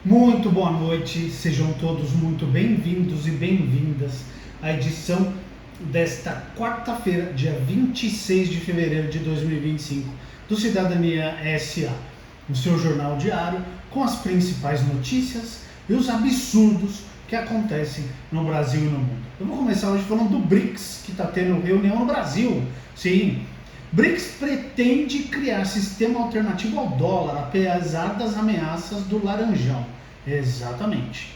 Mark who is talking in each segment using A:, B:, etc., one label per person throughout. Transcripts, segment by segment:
A: Muito boa noite, sejam todos muito bem-vindos e bem-vindas à edição desta quarta-feira, dia 26 de fevereiro de 2025, do Cidadania SA, o seu jornal diário com as principais notícias e os absurdos que acontecem no Brasil e no mundo. Eu vou começar hoje falando do BRICS, que está tendo reunião no Brasil. Sim, BRICS pretende criar sistema alternativo ao dólar, apesar das ameaças do Laranjão. Exatamente.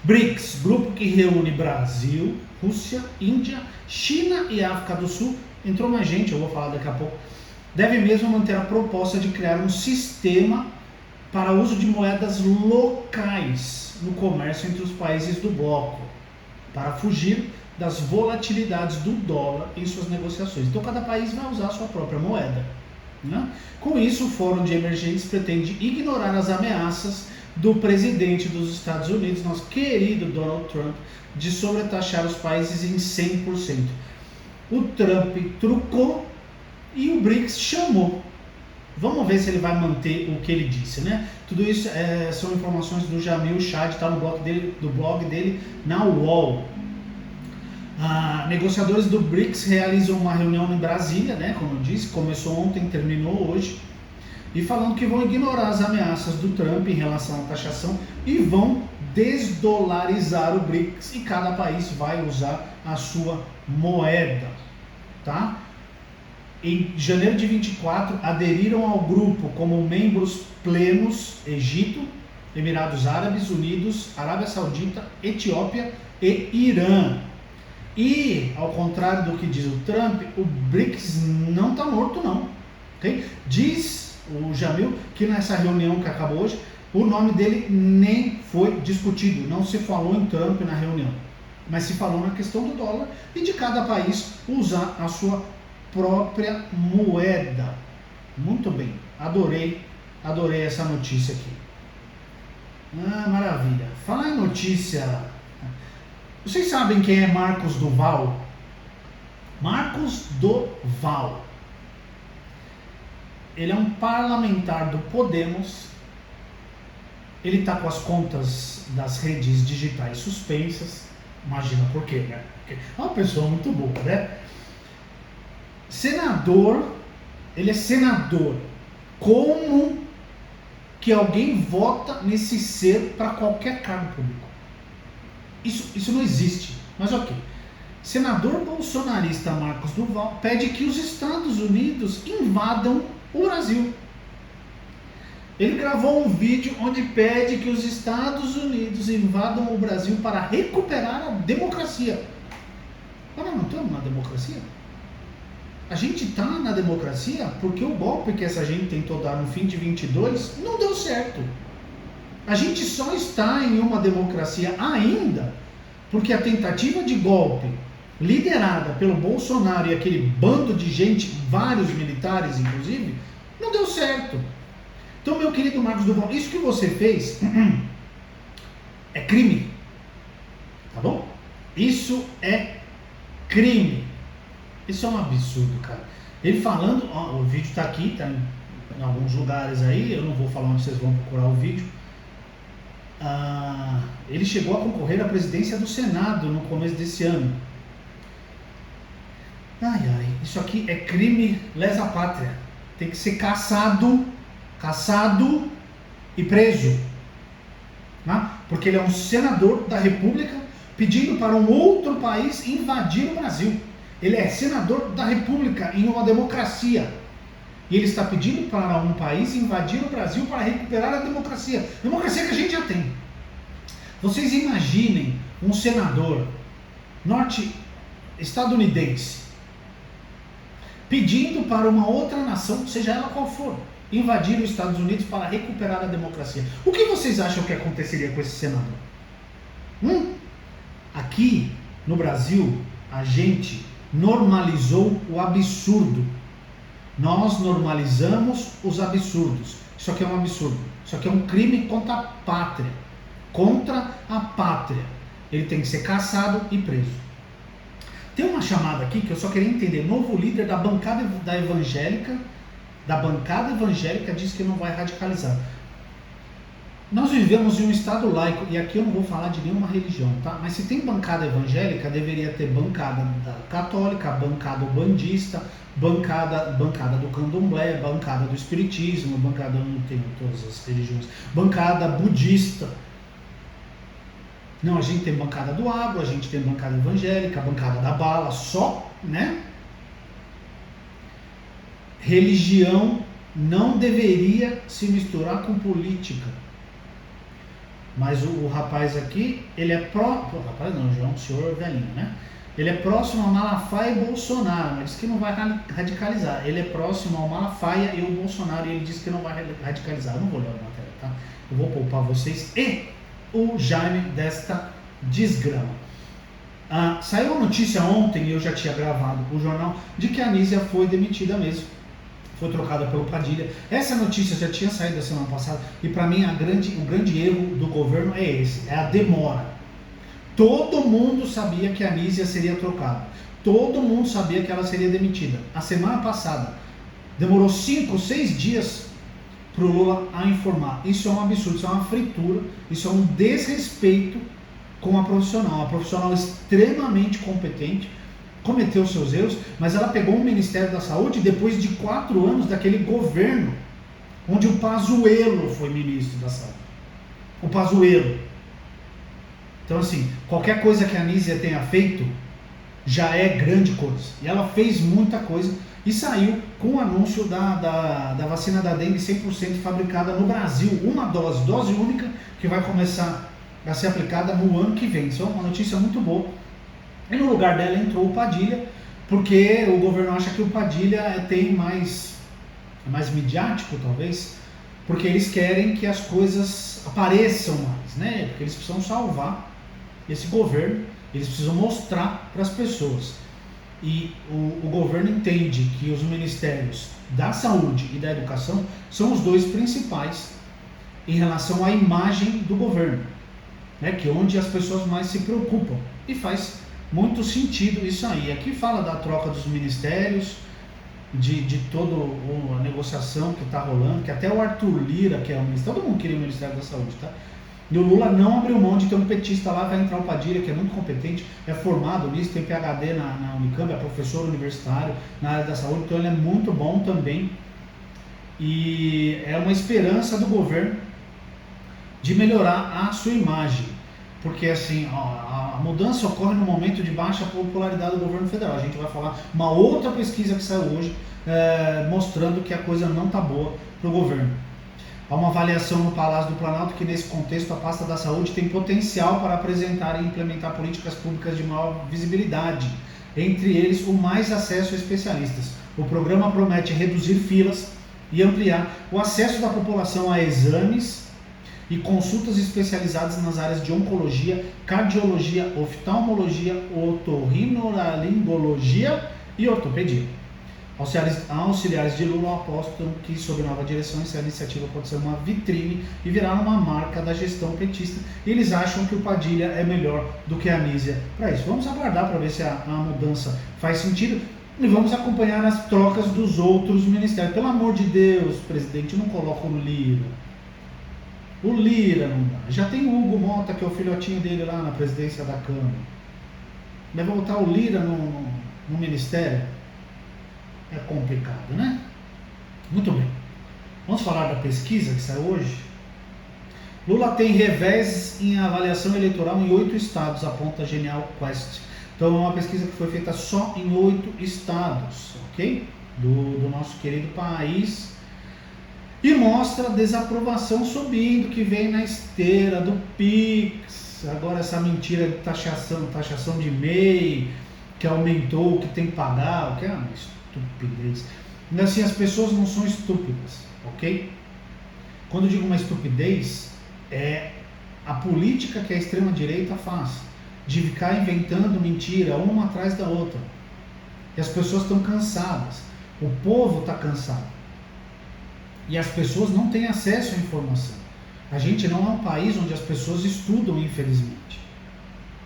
A: BRICS, grupo que reúne Brasil, Rússia, Índia, China e África do Sul, entrou mais gente, eu vou falar daqui a pouco, deve mesmo manter a proposta de criar um sistema para uso de moedas locais no comércio entre os países do bloco, para fugir das volatilidades do dólar em suas negociações. Então cada país vai usar a sua própria moeda, né? Com isso, o Fórum de Emergentes pretende ignorar as ameaças do presidente dos Estados Unidos, nosso querido Donald Trump, de sobretaxar os países em 100%. O Trump trucou e o BRICS chamou. Vamos ver se ele vai manter o que ele disse, né? Tudo isso são informações do Jamil Chad, está no blog dele na UOL. Negociadores do BRICS realizam uma reunião em Brasília, né? Como eu disse, começou ontem, terminou hoje, e falando que vão ignorar as ameaças do Trump em relação à taxação e vão desdolarizar o BRICS e cada país vai usar a sua moeda, tá? Em janeiro de 24, aderiram ao grupo como membros plenos Egito, Emirados Árabes Unidos, Arábia Saudita, Etiópia e Irã. E, ao contrário do que diz o Trump, o BRICS não está morto não. Okay? Diz o Jamil que nessa reunião que acabou hoje, o nome dele nem foi discutido, não se falou em Trump na reunião, mas se falou na questão do dólar e de cada país usar a sua própria moeda. Muito bem, adorei essa notícia aqui. Maravilha. Falar em notícia, vocês sabem quem é Marcos Duval? Marcos Duval. Ele é um parlamentar do Podemos. Ele está com as contas das redes digitais suspensas. Imagina por quê, né? Porque é uma pessoa muito boa, né? Senador, ele é senador. Como que alguém vota nesse ser para qualquer cargo público? Isso não existe, mas ok. Senador bolsonarista Marcos Duval pede que os Estados Unidos invadam o Brasil. Ele gravou um vídeo onde pede que os Estados Unidos invadam o Brasil para recuperar a democracia. Nós não estamos na democracia? A gente está na democracia porque o golpe que essa gente tentou dar no fim de 22 não deu certo. A gente só está em uma democracia ainda porque a tentativa de golpe liderada pelo Bolsonaro e aquele bando de gente, vários militares inclusive, não deu certo. Então, meu querido Marcos Duval, isso que você fez é crime, tá bom? Isso é crime. Isso é um absurdo, cara. Ele falando, o vídeo tá aqui, tá em alguns lugares aí, eu não vou falar onde vocês vão procurar o vídeo. Ele chegou a concorrer à presidência do Senado no começo desse ano. Isso aqui é crime lesa pátria. Tem que ser caçado e preso, né? Porque ele é um senador da República pedindo para um outro país invadir o Brasil. Ele é senador da República em uma democracia. E ele está pedindo para um país invadir o Brasil para recuperar a democracia. Democracia que a gente já tem. Vocês imaginem um senador estadunidense pedindo para uma outra nação, seja ela qual for, invadir os Estados Unidos para recuperar a democracia. O que vocês acham que aconteceria com esse senador? Aqui no Brasil, a gente normalizou o absurdo. Nós normalizamos os absurdos. Isso aqui é um absurdo. Isso aqui é um crime contra a pátria. Contra a pátria. Ele tem que ser caçado e preso. Tem uma chamada aqui que eu só queria entender. Novo líder da bancada evangélica diz que não vai radicalizar. Nós vivemos em um estado laico, e aqui eu não vou falar de nenhuma religião, tá? Mas se tem bancada evangélica, deveria ter bancada católica, bancada bandista, bancada do candomblé, bancada do espiritismo, bancada, eu não tenho todas as religiões, bancada budista. Não, a gente tem bancada do agro, a gente tem bancada evangélica, bancada da bala, só, né? Religião não deveria se misturar com política. Mas o rapaz aqui, ele é rapaz não, já é um senhor velhinho, né? Ele é próximo ao Malafaia e Bolsonaro, mas diz que não vai radicalizar. Ele é próximo ao Malafaia e ao Bolsonaro, e ele diz que não vai radicalizar. Eu não vou ler a matéria, tá? Eu vou poupar vocês e o Jaime desta desgrama. Saiu a notícia ontem, e eu já tinha gravado o jornal, de que a Anísia foi demitida mesmo. Foi trocada pelo Padilha. Essa notícia já tinha saído da semana passada, e para mim o grande erro do governo é esse, é a demora. Todo mundo sabia que a Anísia seria trocada, todo mundo sabia que ela seria demitida. A semana passada, demorou 5, 6 dias para o Lula a informar. Isso é um absurdo, isso é uma fritura, isso é um desrespeito com a profissional extremamente competente, cometeu seus erros, mas ela pegou o Ministério da Saúde depois de 4 anos daquele governo, onde o Pazuello foi ministro da Saúde. O Pazuello. Então assim, qualquer coisa que a Anísia tenha feito, já é grande coisa. E ela fez muita coisa e saiu com o anúncio da vacina da dengue 100% fabricada no Brasil. Uma dose única, que vai começar a ser aplicada no ano que vem. Isso é uma notícia muito boa. E no lugar dela entrou o Padilha, porque o governo acha que o Padilha tem mais midiático, talvez, porque eles querem que as coisas apareçam mais, né? Porque eles precisam salvar esse governo, eles precisam mostrar para as pessoas. E o governo entende que os ministérios da saúde e da educação são os dois principais em relação à imagem do governo, né? Que é onde as pessoas mais se preocupam, e faz muito sentido isso aí. Aqui fala da troca dos ministérios, de toda a negociação que está rolando, que até o Arthur Lira, que é o ministro, todo mundo queria o Ministério da Saúde, tá? E o Lula não abriu mão de ter um petista lá, vai entrar o Padilha, que é muito competente, é formado nisso, tem PhD na Unicamp, é professor universitário na área da saúde, então ele é muito bom também. E é uma esperança do governo de melhorar a sua imagem. Porque assim, a mudança ocorre no momento de baixa popularidade do governo federal. A gente vai falar uma outra pesquisa que saiu hoje, mostrando que a coisa não está boa para o governo. Há uma avaliação no Palácio do Planalto que, nesse contexto, a pasta da saúde tem potencial para apresentar e implementar políticas públicas de maior visibilidade, entre eles o mais acesso a especialistas. O programa promete reduzir filas e ampliar o acesso da população a exames e consultas especializadas nas áreas de oncologia, cardiologia, oftalmologia, otorrinolaringologia e ortopedia. Auxiliares de Lula apostam que, sob nova direção, essa iniciativa pode ser uma vitrine e virar uma marca da gestão petista. Eles acham que o Padilha é melhor do que a Anísia para isso. Vamos aguardar para ver se a mudança faz sentido e vamos acompanhar as trocas dos outros ministérios. Pelo amor de Deus, presidente, não coloca o Lira. O Lira não dá. Já tem o Hugo Mota, que é o filhotinho dele lá na presidência da Câmara. Vai voltar o Lira no ministério? É complicado, né? Muito bem. Vamos falar da pesquisa que saiu hoje? Lula tem revés em avaliação eleitoral em 8 estados, aponta Genial Quest. Então é uma pesquisa que foi feita só em 8 estados, ok? Do nosso querido país. E mostra a desaprovação subindo, que vem na esteira do Pix. Agora essa mentira de taxação de MEI, que aumentou o que tem que pagar, o que é uma estupidez. Mas assim, as pessoas não são estúpidas, ok? Quando eu digo uma estupidez, é a política que a extrema-direita faz, de ficar inventando mentira uma atrás da outra. E as pessoas estão cansadas, o povo está cansado. E as pessoas não têm acesso à informação. A gente não é um país onde as pessoas estudam, infelizmente.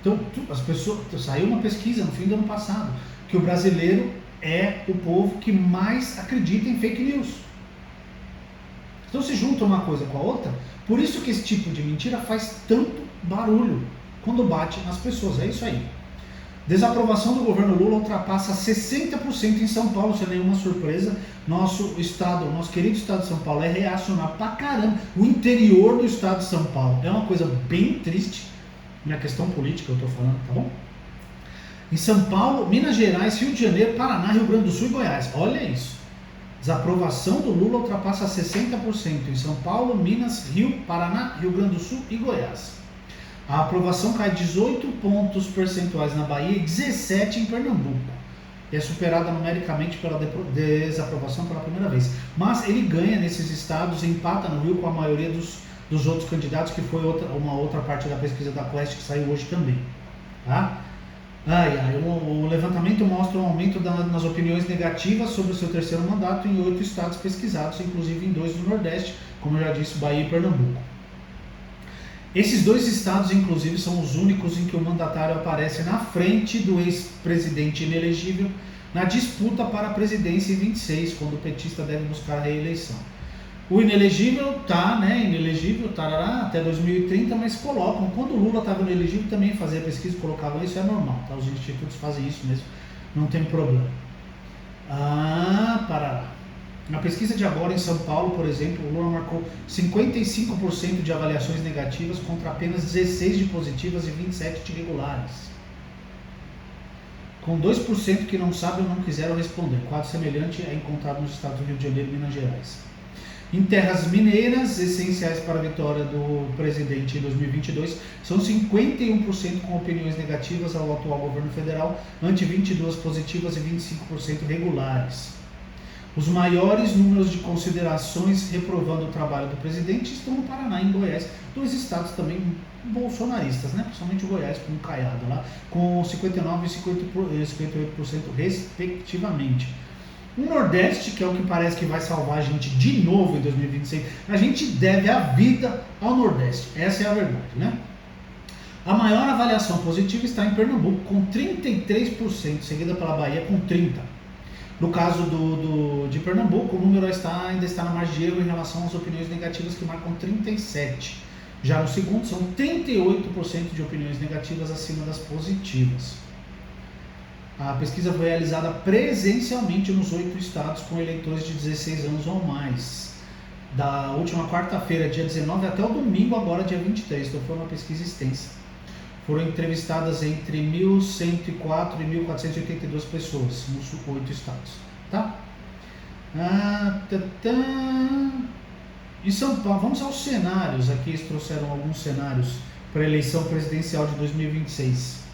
A: Então, as pessoas, saiu uma pesquisa no fim do ano passado, que o brasileiro é o povo que mais acredita em fake news. Então se junta uma coisa com a outra, por isso que esse tipo de mentira faz tanto barulho quando bate nas pessoas, é isso aí. Desaprovação do governo Lula ultrapassa 60% em São Paulo, sem nenhuma surpresa. Nosso querido estado de São Paulo é reacionário pra caramba. O interior do estado de São Paulo é uma coisa bem triste, na questão política eu tô falando, tá bom? Em São Paulo, Minas Gerais, Rio de Janeiro, Paraná, Rio Grande do Sul e Goiás. Olha isso. Desaprovação do Lula ultrapassa 60% em São Paulo, Minas, Rio, Paraná, Rio Grande do Sul e Goiás. A aprovação cai 18 pontos percentuais na Bahia e 17 em Pernambuco. E é superada numericamente pela desaprovação pela primeira vez. Mas ele ganha nesses estados, empata no Rio com a maioria dos outros candidatos, que foi uma outra parte da pesquisa da Quest que saiu hoje também. Tá? O levantamento mostra um aumento nas opiniões negativas sobre o seu terceiro mandato em 8 estados pesquisados, inclusive em 2 do Nordeste, como eu já disse, Bahia e Pernambuco. Esses 2 estados, inclusive, são os únicos em que o mandatário aparece na frente do ex-presidente inelegível na disputa para a presidência em 26, quando o petista deve buscar a reeleição. O inelegível inelegível, até 2030, mas colocam, quando o Lula estava inelegível também fazia pesquisa, colocavam isso, é normal, tá? Os institutos fazem isso mesmo, não tem problema. Parará. Na pesquisa de agora em São Paulo, por exemplo, o Lula marcou 55% de avaliações negativas contra apenas 16 de positivas e 27 de regulares. Com 2% que não sabem ou não quiseram responder. Quadro semelhante é encontrado nos estados do Rio de Janeiro e Minas Gerais. Em terras mineiras, essenciais para a vitória do presidente em 2022, são 51% com opiniões negativas ao atual governo federal, ante 22 positivas e 25% regulares. Os maiores números de considerações reprovando o trabalho do presidente estão no Paraná e em Goiás, 2 estados também bolsonaristas, né? Principalmente o Goiás com o Caiado lá, com 59% e 58% respectivamente. O Nordeste, que é o que parece que vai salvar a gente de novo em 2026, a gente deve a vida ao Nordeste, essa é a verdade, né? A maior avaliação positiva está em Pernambuco, com 33%, seguida pela Bahia com 30%. No caso de Pernambuco, o número ainda está na margem de erro em relação às opiniões negativas, que marcam 37%. Já no segundo, são 38% de opiniões negativas acima das positivas. A pesquisa foi realizada presencialmente nos 8 estados com eleitores de 16 anos ou mais. Da última quarta-feira, dia 19, até o domingo, agora dia 23. Então foi uma pesquisa extensa. Foram entrevistadas entre 1.104 e 1.482 pessoas nos 8 estados. Tá? Em São Paulo, vamos aos cenários. Aqui eles trouxeram alguns cenários para a eleição presidencial de 2026.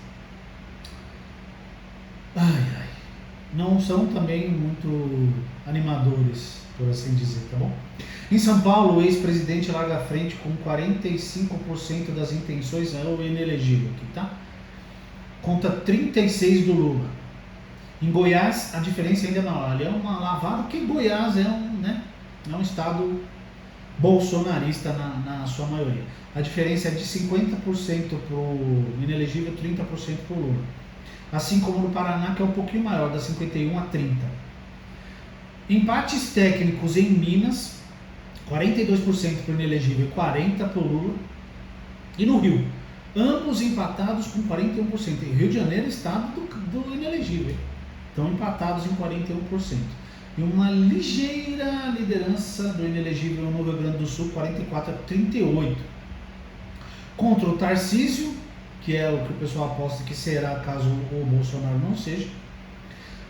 A: Não são também muito animadores, por assim dizer, tá bom? Em São Paulo, o ex-presidente larga a frente com 45% das intenções, é o inelegível aqui, tá? Contra 36% do Lula. Em Goiás, a diferença ainda não, ali é uma lavada, porque Goiás é um estado bolsonarista na sua maioria. A diferença é de 50% para o inelegível e 30% para o Lula. Assim como no Paraná, que é um pouquinho maior, da 51% a 30%. Empates técnicos em Minas, 42% para o inelegível e 40% para o Lula. E no Rio, ambos empatados com 41%. E Rio de Janeiro, estado do inelegível. Estão empatados em 41%. E uma ligeira liderança do inelegível no Rio Grande do Sul, 44% a 38%. Contra o Tarcísio, que é o que o pessoal aposta que será caso o Bolsonaro não seja.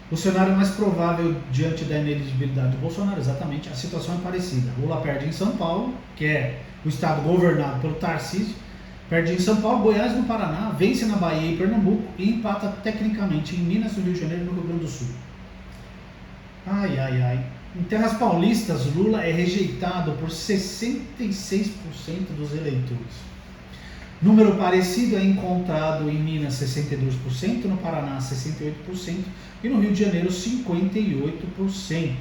A: O cenário mais provável diante da inelegibilidade do Bolsonaro, exatamente, a situação é parecida. Lula perde em São Paulo, que é o estado governado pelo Tarcísio, perde em São Paulo, Goiás e no Paraná, vence na Bahia e Pernambuco e empata tecnicamente em Minas, no Rio de Janeiro e no Rio Grande do Sul. Em terras paulistas, Lula é rejeitado por 66% dos eleitores. Número parecido é encontrado em Minas, 62%, no Paraná, 68% e no Rio de Janeiro, 58%.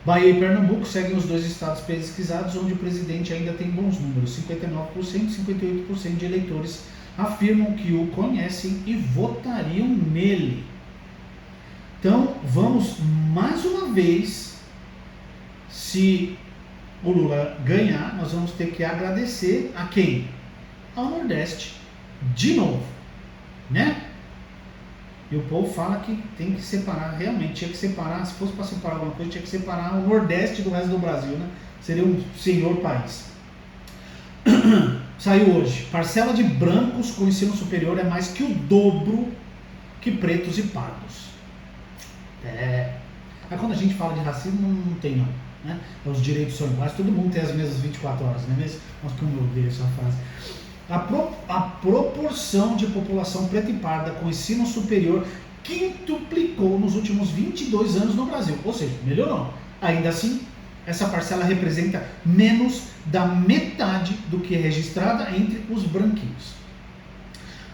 A: Bahia e Pernambuco seguem os 2 estados pesquisados, onde o presidente ainda tem bons números, 59% e 58% de eleitores afirmam que o conhecem e votariam nele. Então, vamos mais uma vez, se o Lula ganhar, nós vamos ter que agradecer a quem? Ao Nordeste, de novo, né? E o povo fala que tem que separar, realmente tinha que separar, se fosse para separar alguma coisa, tinha que separar o Nordeste do resto do Brasil, né? Seria um senhor país. Saiu hoje, parcela de brancos com ensino superior é mais que o dobro que pretos e pardos. Aí quando a gente fala de racismo, não tem não, né? Os direitos são iguais, todo mundo tem as mesmas 24 horas, não é mesmo? Nossa, como eu odeio essa frase. A proporção de população preta e parda com ensino superior quintuplicou nos últimos 22 anos no Brasil, ou seja, melhorou. Ainda assim, essa parcela representa menos da metade do que é registrada entre os branquinhos.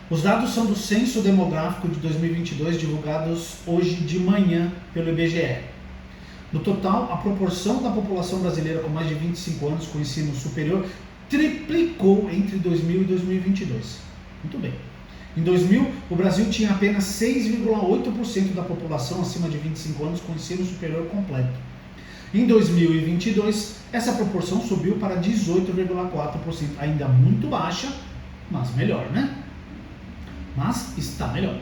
A: Os dados são do Censo Demográfico de 2022, divulgados hoje de manhã pelo IBGE. No total, a proporção da população brasileira com mais de 25 anos com ensino superior triplicou entre 2000 e 2022. Muito bem. Em 2000, o Brasil tinha apenas 6,8% da população acima de 25 anos com ensino superior completo. Em 2022, essa proporção subiu para 18,4%, ainda muito baixa, mas melhor, né? Mas está melhor.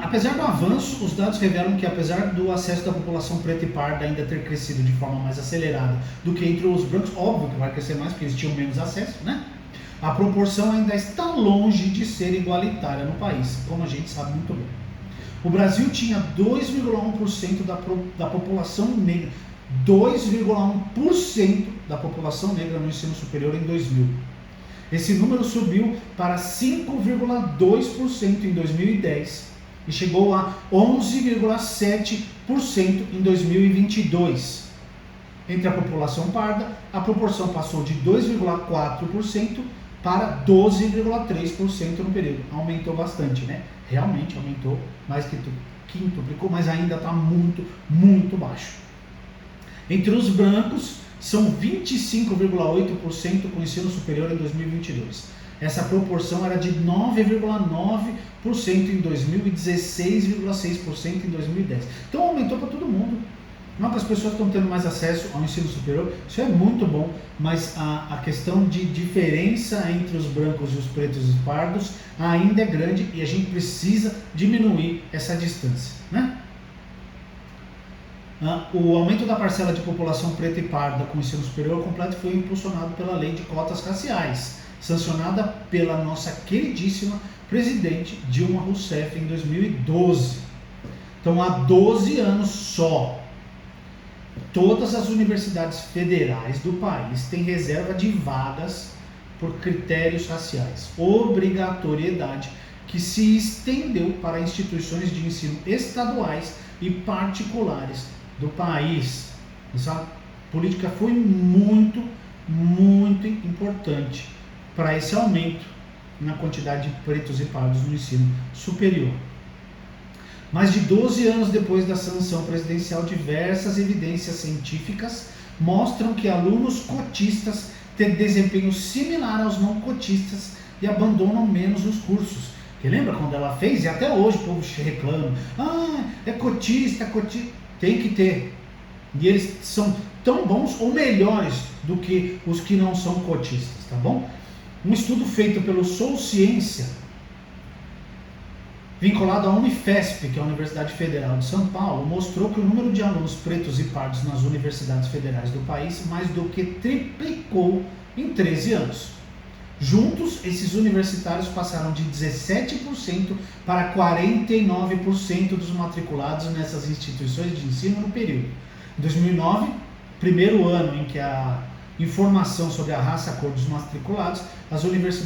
A: Apesar do avanço, os dados revelam que apesar do acesso da população preta e parda ainda ter crescido de forma mais acelerada do que entre os brancos, óbvio que vai crescer mais porque eles tinham menos acesso, né? A proporção ainda está longe de ser igualitária no país, como a gente sabe muito bem. O Brasil tinha 2,1% da população negra, 2,1% da população negra no ensino superior em 2000. Esse número subiu para 5,2% em 2010 e chegou a 11,7% em 2022. Entre a população parda, a proporção passou de 2,4% para 12,3% no período. Aumentou bastante, né? Realmente aumentou mais que quintuplicou, mas ainda está muito, muito baixo. Entre os brancos, são 25,8% com ensino superior em 2022. Essa proporção era de 9,9% em 2000 e 16,6% em 2010. Então aumentou para todo mundo. Não que as pessoas estão tendo mais acesso ao ensino superior, isso é muito bom, mas a questão de diferença entre os brancos e os pretos e os pardos ainda é grande e a gente precisa diminuir essa distância, né? O aumento da parcela de população preta e parda com ensino superior completo foi impulsionado pela Lei de Cotas Raciais, sancionada pela nossa queridíssima presidente Dilma Rousseff em 2012. Então, há 12 anos só, todas as universidades federais do país têm reserva de vagas por critérios raciais, obrigatoriedade que se estendeu para instituições de ensino estaduais e particulares do país. Essa política foi muito, muito importante para esse aumento na quantidade de pretos e pardos no ensino superior. Mais de 12 anos depois da sanção presidencial, diversas evidências científicas mostram que alunos cotistas têm desempenho similar aos não cotistas e abandonam menos os cursos. Porque lembra quando ela fez? E até hoje o povo reclama. É cotista, tem que ter. E eles são tão bons ou melhores do que os que não são cotistas, tá bom? Um estudo feito pelo Sou Ciência, vinculado à Unifesp, que é a Universidade Federal de São Paulo, mostrou que o número de alunos pretos e pardos nas universidades federais do país mais do que triplicou em 13 anos. Juntos, esses universitários passaram de 17% para 49% dos matriculados nessas instituições de ensino no período. Em 2009, primeiro ano em que a informação sobre a raça e a cor dos matriculados, as universidades